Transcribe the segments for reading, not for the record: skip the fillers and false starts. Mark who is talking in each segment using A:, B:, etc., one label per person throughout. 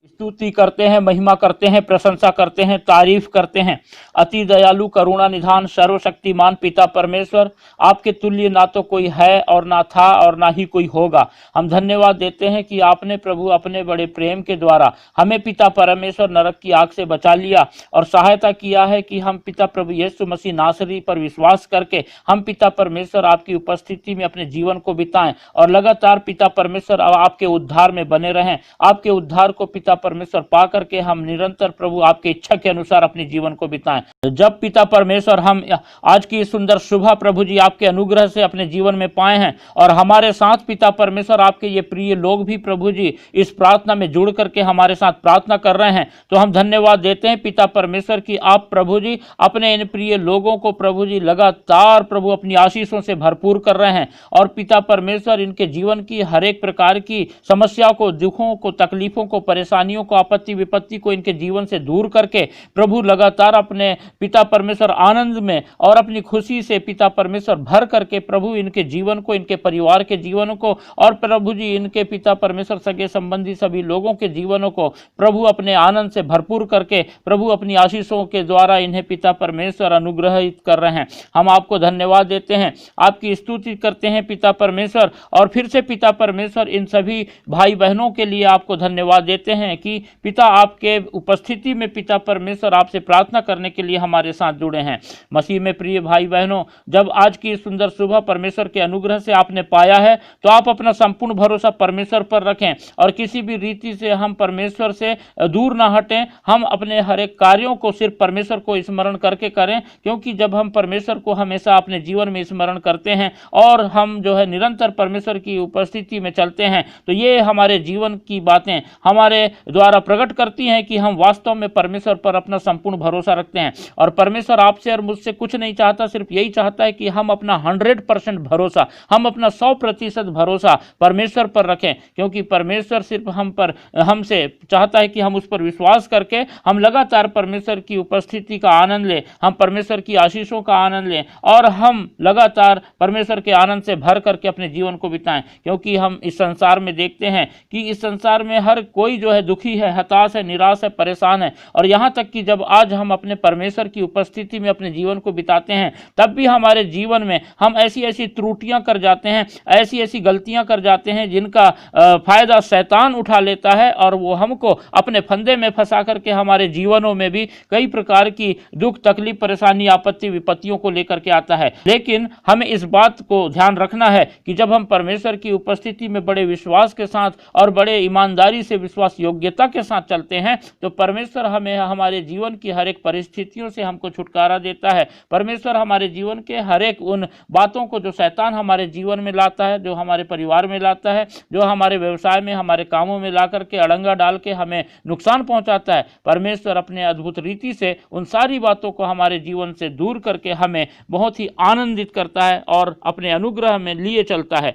A: स्तुति करते हैं, महिमा करते हैं, प्रशंसा करते हैं, तारीफ करते हैं। अति दयालु, करुणा निधान, सर्वशक्तिमान पिता परमेश्वर, आपके तुल्य ना तो कोई है और ना था और ना ही कोई होगा। हम धन्यवाद देते हैं कि आपने प्रभु अपने बड़े प्रेम के द्वारा हमें पिता परमेश्वर नरक की आग से बचा लिया और सहायता किया है कि हम पिता प्रभु यीशु मसीह नासरी पर विश्वास करके हम पिता परमेश्वर आपकी उपस्थिति में अपने जीवन को बिताएं और लगातार पिता परमेश्वर आपके उद्धार में बने रहें। आपके उद्धार को पिता परमेश्वर पा करके हम निरंतर प्रभु आपकी इच्छा के अनुसार अपने जीवन को बिताएं। जब पिता परमेश्वर हम आज की सुंदर सुबह प्रभु जी आपके अनुग्रह से अपने जीवन में पाए हैं और हमारे साथ पिता परमेश्वर आपके ये प्रिय लोग भी प्रभु जी इस प्रार्थना में जुड़ करके हमारे साथ प्रार्थना कर रहे हैं, तो हम धन्यवाद देते हैं पिता परमेश्वर की आप प्रभु जी अपने इन प्रिय लोगों को प्रभु जी लगातार प्रभु अपनी आशीषों से भरपूर कर रहे हैं और पिता परमेश्वर इनके जीवन की हर एक प्रकार की समस्या को, दुखों को, तकलीफों को, परेशानियों को, आपत्ति विपत्ति को इनके जीवन से दूर करके प्रभु लगातार अपने पिता परमेश्वर आनंद में और अपनी खुशी से पिता परमेश्वर भर करके प्रभु इनके जीवन को, इनके परिवार के जीवन को और प्रभु जी इनके पिता परमेश्वर सगे संबंधी सभी लोगों के जीवनों को प्रभु अपने आनंद से भरपूर करके प्रभु अपनी आशीषों के द्वारा इन्हें पिता परमेश्वर अनुग्रहित कर रहे हैं। हम आपको धन्यवाद देते हैं, आपकी स्तुति करते हैं पिता परमेश्वर और फिर से पिता परमेश्वर इन सभी भाई बहनों के लिए आपको धन्यवाद देते हैं कि पिता आपके उपस्थिति में पिता परमेश्वर आपसे प्रार्थना करने के लिए हमारे साथ जुड़े हैं। मसीह में प्रिय भाई बहनों, जब आज की सुंदर सुबह परमेश्वर के अनुग्रह से आपने पाया है तो आप अपना संपूर्ण भरोसा परमेश्वर पर रखें और किसी भी रीति से हम परमेश्वर से दूर ना हटें। हम अपने हर एक कार्यों को सिर्फ परमेश्वर को स्मरण करके करें, क्योंकि जब हम परमेश्वर को हमेशा अपने जीवन में स्मरण करते हैं और हम जो है निरंतर परमेश्वर की उपस्थिति में चलते हैं तो ये हमारे जीवन की बातें हमारे द्वारा प्रकट करती हैं कि हम वास्तव में परमेश्वर पर अपना संपूर्ण भरोसा रखते हैं। और परमेश्वर आपसे और मुझसे कुछ नहीं चाहता, सिर्फ यही चाहता है कि हम अपना 100% भरोसा, हम अपना 100% भरोसा परमेश्वर पर रखें, क्योंकि परमेश्वर सिर्फ हमसे चाहता है कि हम उस पर विश्वास करके हम लगातार परमेश्वर की उपस्थिति का आनंद लें, हम परमेश्वर की आशीषों का आनंद लें और हम लगातार परमेश्वर के आनंद से भर करके अपने जीवन को बिताएं। क्योंकि हम इस संसार में देखते हैं कि इस संसार में हर कोई जो है दुखी है, हताश है, निराश है, परेशान है और यहाँ तक कि जब आज हम अपने परमेश्वर की उपस्थिति में अपने जीवन को बिताते हैं तब भी हमारे जीवन में हम ऐसी ऐसी त्रुटियां कर जाते हैं, ऐसी ऐसी गलतियां कर जाते हैं जिनका फायदा शैतान उठा लेता है और वो हमको अपने फंदे में फंसा करके हमारे जीवनों में भी कई प्रकार की दुख, तकलीफ, परेशानी, आपत्ति विपत्तियों को लेकर के आता है। लेकिन हमें इस बात को ध्यान रखना है कि जब हम परमेश्वर की उपस्थिति में बड़े विश्वास के साथ और बड़े ईमानदारी से, विश्वास योग्यता के साथ चलते हैं तो परमेश्वर हमें हमारे जीवन की हर एक परिस्थितियों से हमको छुटकारा देता है। परमेश्वर हमारे जीवन के हर एक उन बातों को जो शैतान हमारे जीवन में लाता है, जो हमारे परिवार में लाता है, जो हमारे व्यवसाय में, हमारे कामों में ला करके अड़ंगा डाल के हमें नुकसान पहुंचाता है, परमेश्वर अपने अद्भुत रीति से उन सारी बातों को हमारे जीवन से दूर करके हमें बहुत ही आनंदित करता है और अपने अनुग्रह में लिए चलता है।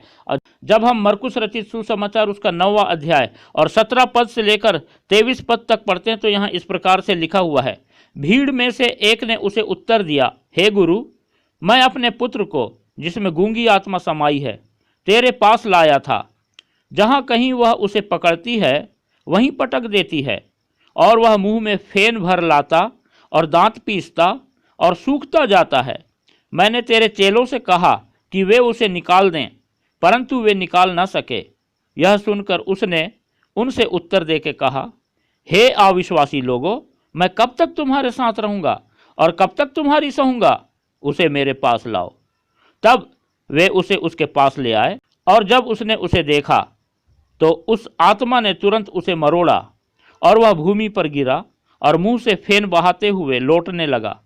A: जब हम मरकुस रचित सुसमाचार उसका 9वां अध्याय और 17 पद से लेकर 23 पद तक पढ़ते हैं तो यहाँ इस प्रकार से लिखा हुआ है, भीड़ में से एक ने उसे उत्तर दिया, हे गुरु, मैं अपने पुत्र को जिसमें गूंगी आत्मा समाई है तेरे पास लाया था। जहाँ कहीं वह उसे पकड़ती है वहीं पटक देती है और वह मुंह में फेन भर लाता और दांत पीसता और सूखता जाता है। मैंने तेरे चेलों से कहा कि वे उसे निकाल दें, परंतु वे निकाल न सके। यह सुनकर उसने उनसे उत्तर देके कहा, हे अविश्वासी लोगों, मैं कब तक तुम्हारे साथ रहूँगा और कब तक तुम्हारी सहूँगा? उसे मेरे पास लाओ। तब वे उसे उसके पास ले आए और जब उसने उसे देखा तो उस आत्मा ने तुरंत उसे मरोड़ा और वह भूमि पर गिरा और मुंह से फेन बहाते हुए लौटने लगा।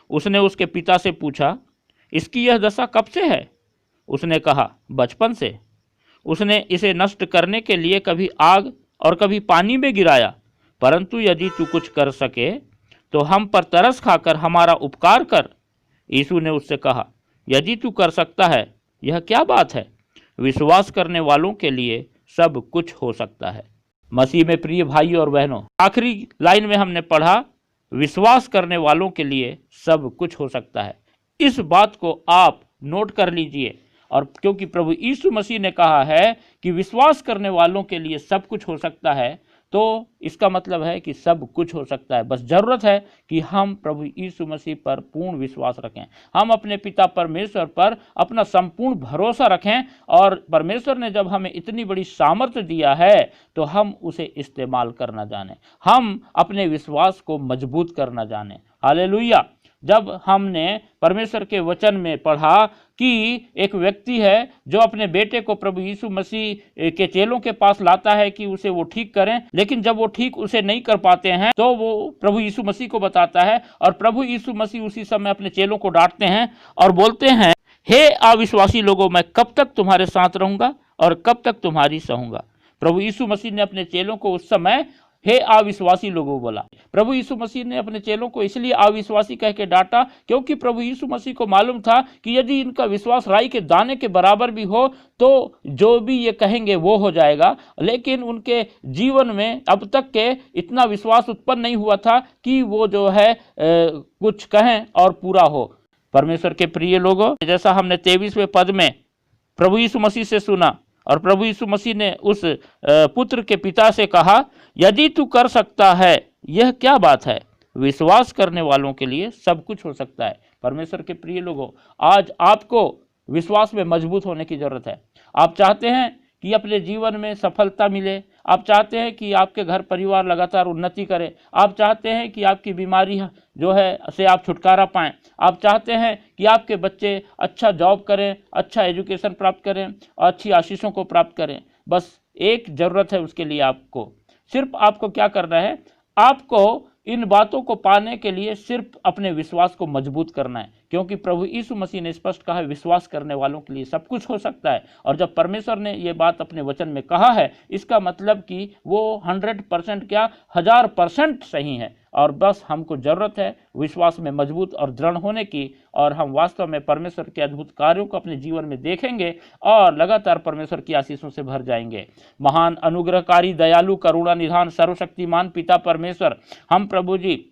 A: उसने उसके पिता से पूछा, इसकी यह दशा कब से है? उसने कहा, बचपन से। उसने इसे नष्ट करने के लिए कभी आग और कभी पानी में गिराया, परंतु यदि तू कुछ कर सके तो हम पर तरस खाकर हमारा उपकार कर। यीशु ने उससे कहा, यदि तू कर सकता है, यह क्या बात है? विश्वास करने वालों के लिए सब कुछ हो सकता है। मसीह में प्रिय भाई और बहनों, आखिरी लाइन में हमने पढ़ा, विश्वास करने वालों के लिए सब कुछ हो सकता है। इस बात को आप नोट कर लीजिए, और क्योंकि प्रभु यीशु मसीह ने कहा है कि विश्वास करने वालों के लिए सब कुछ हो सकता है, तो इसका मतलब है कि सब कुछ हो सकता है। बस जरूरत है कि हम प्रभु यीशु मसीह पर पूर्ण विश्वास रखें, हम अपने पिता परमेश्वर पर अपना संपूर्ण भरोसा रखें, और परमेश्वर ने जब हमें इतनी बड़ी सामर्थ्य दिया है तो हम उसे इस्तेमाल करना जाने, हम अपने विश्वास को मजबूत करना जाने। हालेलुया। जब हमने परमेश्वर के वचन में पढ़ा कि एक व्यक्ति है जो अपने बेटे को प्रभु यीशु मसीह के चेलों के पास लाता है कि उसे वो ठीक करें, लेकिन जब वो ठीक उसे नहीं कर पाते हैं तो वो प्रभु यीशु मसीह को बताता है, और प्रभु यीशु मसीह उसी समय अपने चेलों को डांटते हैं और बोलते हैं, हे अविश्वासी लोगों, मैं कब तक तुम्हारे साथ रहूंगा और कब तक तुम्हारी सहूंगा। प्रभु यीशु मसीह ने अपने चेलों को उस समय हे अविश्वासी लोगों बोला। प्रभु यीशु मसीह ने अपने चेलों को इसलिए अविश्वासी कह के डांटा क्योंकि प्रभु यीशु मसीह को मालूम था कि यदि इनका विश्वास राई के दाने के बराबर भी हो तो जो भी ये कहेंगे वो हो जाएगा, लेकिन उनके जीवन में अब तक के इतना विश्वास उत्पन्न नहीं हुआ था कि वो जो है कुछ कहें और पूरा हो। परमेश्वर के प्रिय लोगों, जैसा हमने 23वें पद में प्रभु यीशु मसीह से सुना, और प्रभु यीशु मसीह ने उस पुत्र के पिता से कहा, यदि तू कर सकता है, यह क्या बात है, विश्वास करने वालों के लिए सब कुछ हो सकता है। परमेश्वर के प्रिय लोगों, आज आपको विश्वास में मजबूत होने की जरूरत है। आप चाहते हैं कि अपने जीवन में सफलता मिले, आप चाहते हैं कि आपके घर परिवार लगातार उन्नति करे, आप चाहते हैं कि आपकी बीमारी जो है से आप छुटकारा पाएं, आप चाहते हैं कि आपके बच्चे अच्छा जॉब करें, अच्छा एजुकेशन प्राप्त करें और अच्छी आशीषों को प्राप्त करें। बस एक ज़रूरत है उसके लिए, आपको सिर्फ आपको क्या करना है, आपको इन बातों को पाने के लिए सिर्फ अपने विश्वास को मजबूत करना है, क्योंकि प्रभु यीशु मसीह ने स्पष्ट कहा है, विश्वास करने वालों के लिए सब कुछ हो सकता है। और जब परमेश्वर ने ये बात अपने वचन में कहा है, इसका मतलब कि वो 100% क्या 1000% सही है। और बस हमको ज़रूरत है विश्वास में मजबूत और दृढ़ होने की, और हम वास्तव में परमेश्वर के अद्भुत कार्यों को अपने जीवन में देखेंगे और लगातार परमेश्वर की आशीषों से भर जाएंगे। महान अनुग्रहकारी, दयालु, करुणा निधान, सर्वशक्तिमान पिता परमेश्वर, हम प्रभु जी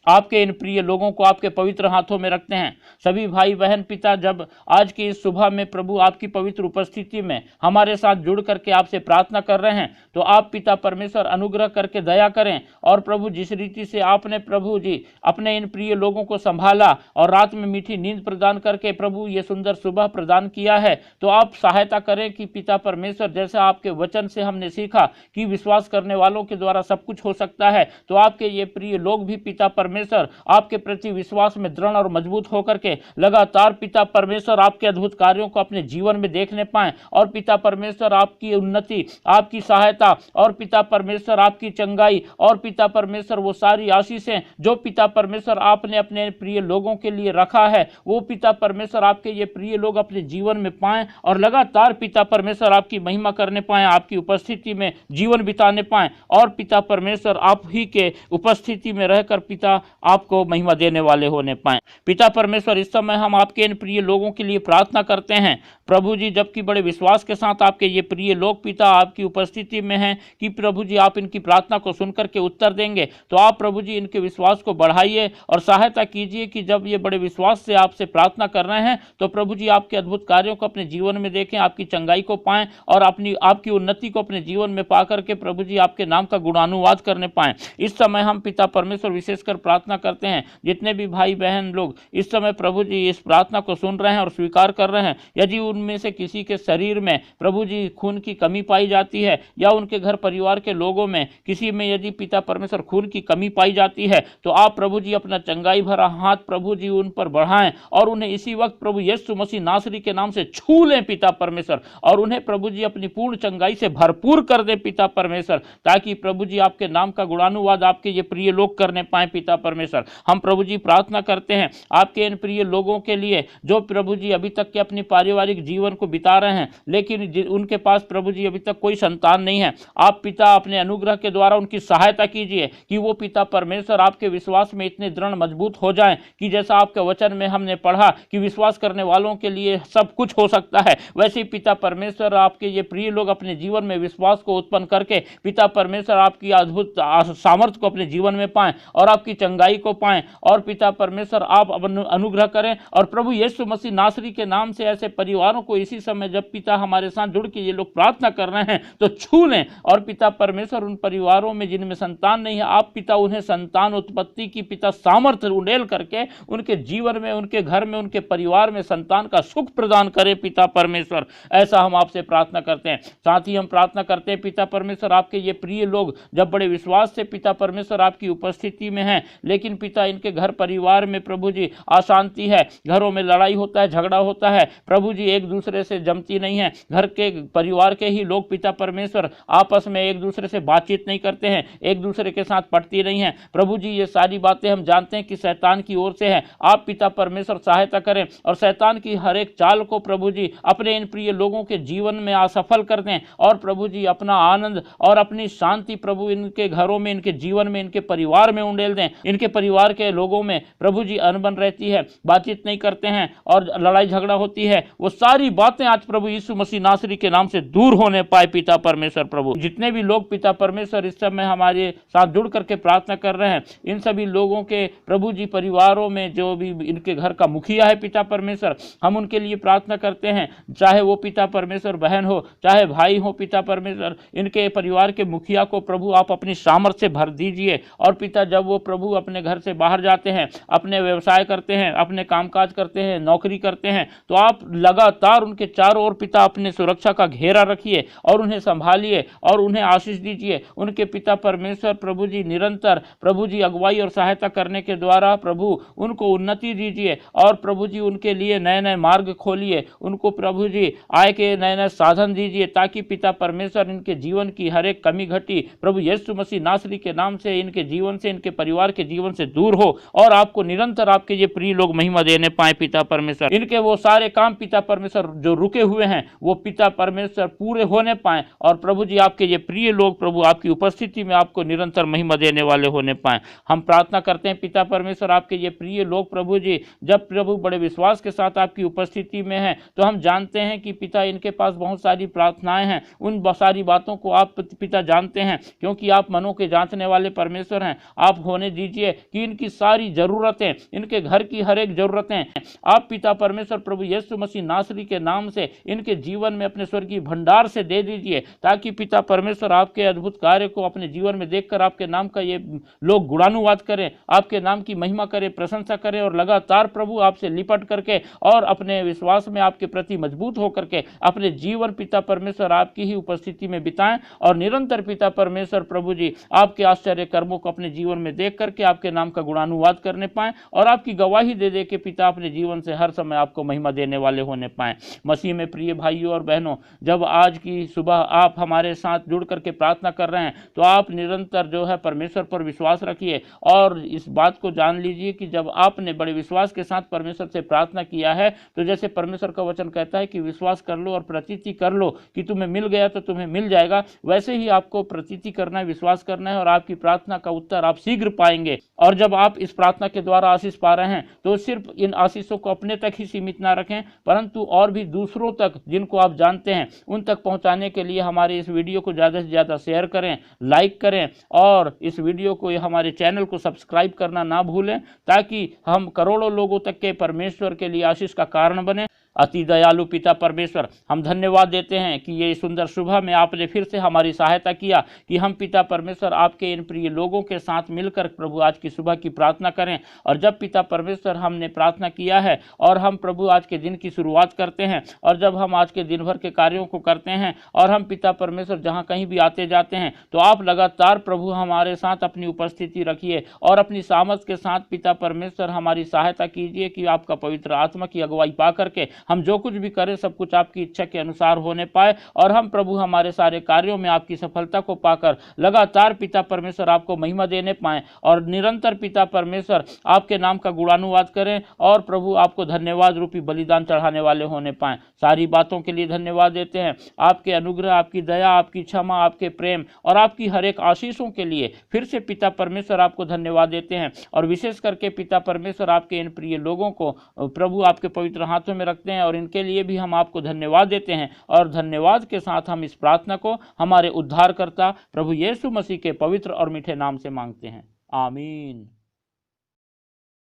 A: आपके इन प्रिय लोगों को आपके पवित्र हाथों में रखते हैं। सभी भाई बहन पिता जब आज की इस सुबह में प्रभु आपकी पवित्र उपस्थिति में हमारे साथ जुड़ करके आपसे प्रार्थना कर रहे हैं, तो आप पिता परमेश्वर अनुग्रह करके दया करें, और प्रभु जिस रीति से आपने प्रभु जी अपने इन प्रिय लोगों को संभाला और रात में मीठी नींद प्रदान करके प्रभु ये सुंदर सुबह प्रदान किया है, तो आप सहायता करें कि पिता परमेश्वर जैसा आपके वचन से हमने सीखा कि विश्वास करने वालों के द्वारा सब कुछ हो सकता है, तो आपके ये प्रिय लोग भी पिता परमेश्वर आपके प्रति विश्वास में दृढ़ और मजबूत होकर के लगातार पिता परमेश्वर आपके अद्भुत कार्यों को अपने जीवन में देखने पाएं, और पिता परमेश्वर आपकी उन्नति, आपकी सहायता, और पिता परमेश्वर आपकी चंगाई, और पिता परमेश्वर वो सारी आशीषें जो पिता परमेश्वर आपने अपने प्रिय लोगों के लिए रखा है, वो पिता परमेश्वर आपके ये प्रिय लोग अपने जीवन में पाएं और लगातार पिता परमेश्वर आपकी महिमा करने पाएं, आपकी उपस्थिति में जीवन बिताने पाएं, और पिता परमेश्वर आप ही के उपस्थिति में रहकर पिता आपको महिमा देने वाले होने पाए। पिता परमेश्वर, इस समय हम आपके इन प्रिय लोगों के लिए प्रार्थना करते हैं प्रभु जी, जबकि बड़े विश्वास के साथ आपके ये प्रिय लोग पिता आपकी उपस्थिति में हैं कि प्रभु जी आप इनकी प्रार्थना को सुनकर के उत्तर देंगे, तो आप प्रभु जी इनके विश्वास को बढ़ाइए और सहायता कीजिए कि जब ये बड़े विश्वास से आपसे प्रार्थना कर रहे हैं तो प्रभु जी आपके अद्भुत कार्यों को अपने जीवन में देखें, आपकी चंगाई को पाएं और आपकी उन्नति को अपने जीवन में पा करके प्रभु जी आपके नाम का गुणानुवाद करने पाएं। इस समय हम पिता परमेश्वर विशेषकर प्रार्थना करते हैं, जितने भी भाई बहन लोग इस समय प्रभु जी इस प्रार्थना को सुन रहे हैं और स्वीकार कर रहे हैं, यदि उनमें से किसी के शरीर में प्रभु जी खून की कमी पाई जाती है या उनके घर परिवार के लोगों में किसी में यदि पिता परमेश्वर खून की कमी पाई जाती है, तो आप प्रभु जी अपना चंगाई भरा हाथ प्रभु जी उन पर बढ़ाएं और उन्हें इसी वक्त प्रभु यीशु मसीह नासरी के नाम से छू लें पिता परमेश्वर, और उन्हें प्रभु जी अपनी पूर्ण चंगाई से भरपूर कर दें पिता परमेश्वर, ताकि प्रभु जी आपके नाम का गुणानुवाद आपके ये प्रिय लोग करने पाए पिता परमेश्वर। हम प्रभु जी प्रार्थना करते हैं आपके इन प्रिय लोगों के लिए जो प्रभु जी अभी तक के अपनी पारिवारिक जीवन को बिता रहे हैं, लेकिन उनके पास प्रभु जी अभी तक कोई संतान नहीं है। आप पिता अपने अनुग्रह के द्वारा उनकी सहायता कीजिए कि वो पिता परमेश्वर आपके विश्वास में इतने दृढ़ मजबूत हो जाएं कि जैसा आपके वचन में हमने पढ़ा कि विश्वास करने वालों के लिए सब कुछ हो सकता है, वैसे ही पिता परमेश्वर आपके ये प्रिय लोग अपने जीवन में विश्वास को उत्पन्न करके पिता परमेश्वर आपकी अद्भुत सामर्थ्य को अपने जीवन में पाएं और आपकी चंगाई को पाएं और पिता परमेश्वर आप अनुग्रह करें। और प्रभु यीशु मसीह नासरी के नाम से ऐसे परिवारों को इसी समय जब पिता हमारे साथ जुड़ के ये लोग प्रार्थना कर रहे हैं तो छू लें। और पिता परमेश्वर उन परिवारों में जिनमें संतान नहीं है, आप पिता उन्हें संतान उत्पत्ति की पिता सामर्थ्य उड़ेल करके उनके जीवन में, उनके घर में, उनके परिवार में संतान का सुख प्रदान करें पिता परमेश्वर। ऐसा हम आपसे प्रार्थना करते हैं। साथ ही हम प्रार्थना करते हैं पिता परमेश्वर, आपके ये प्रिय लोग जब बड़े विश्वास से पिता परमेश्वर आपकी उपस्थिति में हैं, लेकिन पिता इनके घर परिवार में प्रभु जी अशांति है, घरों में लड़ाई होता है, झगड़ा होता है, प्रभु जी एक दूसरे से जमती नहीं है, घर के परिवार के ही लोग पिता परमेश्वर आपस में एक दूसरे से बातचीत नहीं करते हैं, एक दूसरे के साथ पड़ती नहीं है। प्रभु जी ये सारी बातें हम जानते हैं कि शैतान की ओर से है। आप पिता परमेश्वर सहायता करें और शैतान की हर एक चाल को प्रभु जी अपने इन प्रिय लोगों के जीवन में असफल कर दें। और प्रभु जी अपना आनंद और अपनी शांति प्रभु इनके घरों में, इनके जीवन में, इनके परिवार में उंडेल दें। इनके परिवार के लोगों में प्रभु जी अनबन रहती है, बातचीत नहीं करते हैं और लड़ाई झगड़ा होती है, वो सारी बातें आज प्रभु यीशु मसीह नासरी के नाम से दूर होने पाए पिता परमेश्वर। प्रभु जितने भी लोग पिता परमेश्वर इस समय हमारे साथ जुड़ करके प्रार्थना कर रहे हैं, इन सभी लोगों के प्रभु जी परिवारों में जो भी इनके घर का मुखिया है पिता परमेश्वर, हम उनके लिए प्रार्थना करते हैं। चाहे वो पिता परमेश्वर बहन हो, चाहे भाई हो, पिता परमेश्वर इनके परिवार के मुखिया को प्रभु आप अपनी सामर्थ से भर दीजिए। और पिता जब वो प्रभु अपने घर से बाहर जाते हैं, अपने व्यवसाय करते हैं, अपने कामकाज करते हैं, नौकरी करते हैं, तो आप लगातार उनके चारों ओर पिता अपने सुरक्षा का घेरा रखिए और उन्हें संभालिए और उन्हें आशीष दीजिए। उनके पिता परमेश्वर प्रभु जी निरंतर प्रभु जी अगुवाई और सहायता करने के द्वारा प्रभु उनको उन्नति दीजिए और प्रभु जी उनके लिए नए नए मार्ग खोलिए, उनको प्रभु जी आय के नए नए साधन दीजिए, ताकि पिता परमेश्वर इनके जीवन की हर एक कमी घटी प्रभु यीशु मसीह नासरी के नाम से इनके जीवन से, इनके परिवार के जीवन से दूर हो और आपको निरंतर आपके ये प्रिय लोग महिमा देने पाए पिता परमेश्वर। इनके वो सारे काम पिता परमेश्वर जो रुके हुए हैं वो पिता परमेश्वर पूरे होने पाए और प्रभु जी आपके ये प्रिय लोग प्रभु आपकी उपस्थिति में आपको निरंतर महिमा देने वाले होने पाए। हम प्रार्थना करते हैं पिता परमेश्वर, आपके ये प्रिय लोग प्रभु जी जब प्रभु बड़े विश्वास के साथ आपकी उपस्थिति में हैं, तो हम जानते हैं कि पिता इनके पास बहुत सारी प्रार्थनाएं हैं। उन सारी बातों को आप पिता जानते हैं, क्योंकि आप मनों के जांचने वाले परमेश्वर हैं। आप होने दीजिए कि इनकी सारी जरूरतें, इनके घर की हर एक जरूरतें आप पिता परमेश्वर प्रभु यीशु मसीह नासरी के नाम से इनके जीवन में अपने स्वर्गीय भंडार से दे दीजिए, ताकि पिता परमेश्वर आपके अद्भुत कार्य को अपने जीवन में देखकर आपके नाम का ये लोग गुणानुवाद करें, आपके नाम की महिमा करें, प्रशंसा करें और लगातार प्रभु आपसे लिपट करके और अपने विश्वास में आपके प्रति मजबूत होकर के अपने जीवन पिता परमेश्वर आपकी ही उपस्थिति में बिताएं और निरंतर पिता परमेश्वर प्रभु जी आपके आश्चर्य कर्मों को अपने जीवन में देख करके आपके नाम का गुणानुवाद करने पाएं और आपकी गवाही दे दे के पिता अपने जीवन से हर समय आपको महिमा देने वाले होने पाएं। मसीह में प्रिय भाइयों और बहनों, जब आज की सुबह आप हमारे साथ जुड़ करके प्रार्थना कर रहे हैं तो आप निरंतर जो है परमेश्वर पर विश्वास रखिए और इस बात को जान लीजिए कि जब आपने बड़े विश्वास के साथ परमेश्वर से प्रार्थना किया है, तो जैसे परमेश्वर का वचन कहता है कि विश्वास कर लो और प्रतीति कर लो कि तुम्हें मिल गया तो तुम्हें मिल जाएगा, वैसे ही आपको प्रतीति करना है, विश्वास करना है और आपकी प्रार्थना का उत्तर आप शीघ्र पाएंगे। और जब आप इस प्रार्थना के द्वारा आशीष पा रहे हैं तो सिर्फ इन आशीषों को अपने तक ही सीमित ना रखें, परंतु और भी दूसरों तक जिनको आप जानते हैं उन तक पहुंचाने के लिए हमारे इस वीडियो को ज़्यादा से ज़्यादा शेयर करें, लाइक करें और इस वीडियो को, हमारे चैनल को सब्सक्राइब करना ना भूलें, ताकि हम करोड़ों लोगों तक के परमेश्वर के लिए आशीष का कारण बने। अति दयालु पिता परमेश्वर, हम धन्यवाद देते हैं कि ये सुंदर सुबह में आपने फिर से हमारी सहायता किया कि हम पिता परमेश्वर आपके इन प्रिय लोगों के साथ मिलकर प्रभु आज की सुबह की प्रार्थना करें। और जब पिता परमेश्वर हमने प्रार्थना किया है और हम प्रभु आज के दिन की शुरुआत करते हैं और जब हम आज के दिन भर के कार्यों को करते हैं और हम पिता परमेश्वर जहाँ कहीं भी आते जाते हैं, तो आप लगातार प्रभु हमारे साथ अपनी उपस्थिति रखिए और अपनी सामर्थ के साथ पिता परमेश्वर हमारी सहायता कीजिए कि आपका पवित्र आत्मा की अगुवाई पा करके हम जो कुछ भी करें सब कुछ आपकी इच्छा के अनुसार होने पाए और हम प्रभु हमारे सारे कार्यों में आपकी सफलता को पाकर लगातार पिता परमेश्वर आपको महिमा देने पाएं और निरंतर पिता परमेश्वर आपके नाम का गुणानुवाद करें और प्रभु आपको धन्यवाद रूपी बलिदान चढ़ाने वाले होने पाएं। सारी बातों के लिए धन्यवाद देते हैं। आपके अनुग्रह, आपकी दया, आपकी क्षमा, आपके प्रेम और आपकी हर एक आशीषों के लिए फिर से पिता परमेश्वर आपको धन्यवाद देते हैं और विशेष करके पिता परमेश्वर आपके इन प्रिय लोगों को प्रभु आपके पवित्र हाथों में रखते हैं और इनके लिए भी हम आपको धन्यवाद देते हैं। और धन्यवाद के साथ हम इस प्रार्थना को हमारे उद्धारकर्ता प्रभु यीशु मसीह के पवित्र और मीठे नाम से मांगते हैं, आमीन।